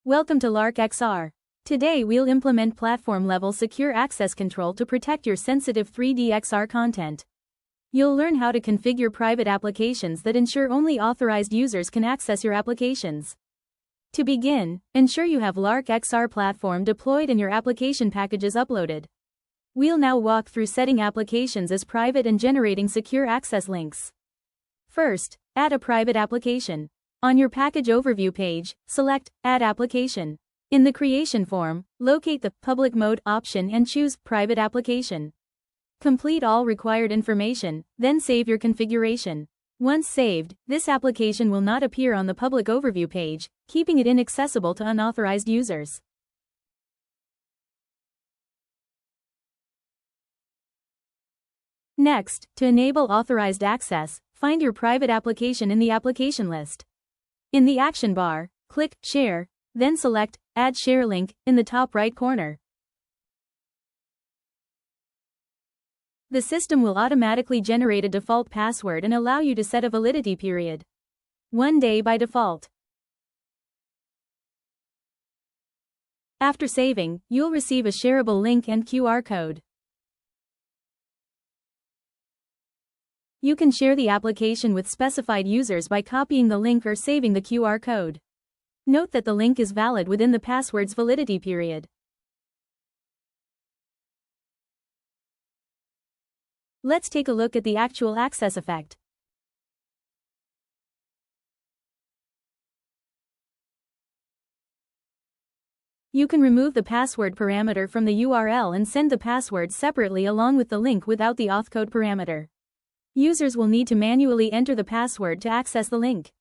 Welcome to LarkXR. Today we'll implement platform-level secure access control to protect your sensitive 3D XR content. You'll learn how to configure private applications that ensure only authorized users can access your applications. To begin, ensure you have LarkXR platform deployed and your application packages uploaded. We'll now walk through setting applications as private and generating secure access links. First, add a private application. On your package overview page, select Add Application. In the creation form, locate the Public Mode option and choose Private Application. Complete all required information, then save your configuration. Once saved, this application will not appear on the public overview page, keeping it inaccessible to unauthorized users. Next, to enable authorized access, find your private application in the application list. In the action bar, click Share, then select Add Share Link in the top right corner. The system will automatically generate a default password and allow you to set a validity period. 1 day by default. After saving, you'll receive a shareable link and QR code. You can share the application with specified users by copying the link or saving the QR code. Note that the link is valid within the password's validity period. Let's take a look at the actual access effect. You can remove the password parameter from the URL and send the password separately along with the link without the auth code parameter. Users will need to manually enter the password to access the link.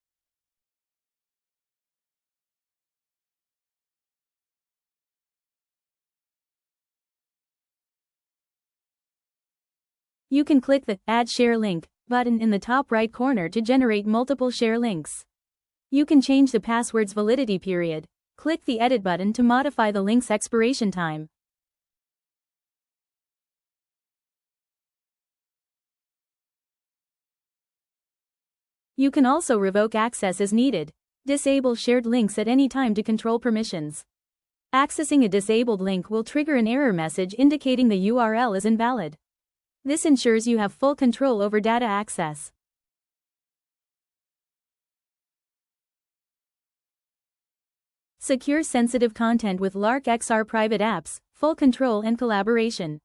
You can click the Add Share Link button in the top right corner to generate multiple share links. You can change the password's validity period. Click the Edit button to modify the link's expiration time. You can also revoke access as needed. Disable shared links at any time to control permissions. Accessing a disabled link will trigger an error message indicating the URL is invalid. This ensures you have full control over data access. Secure sensitive content with LarkXR private apps, full control and collaboration.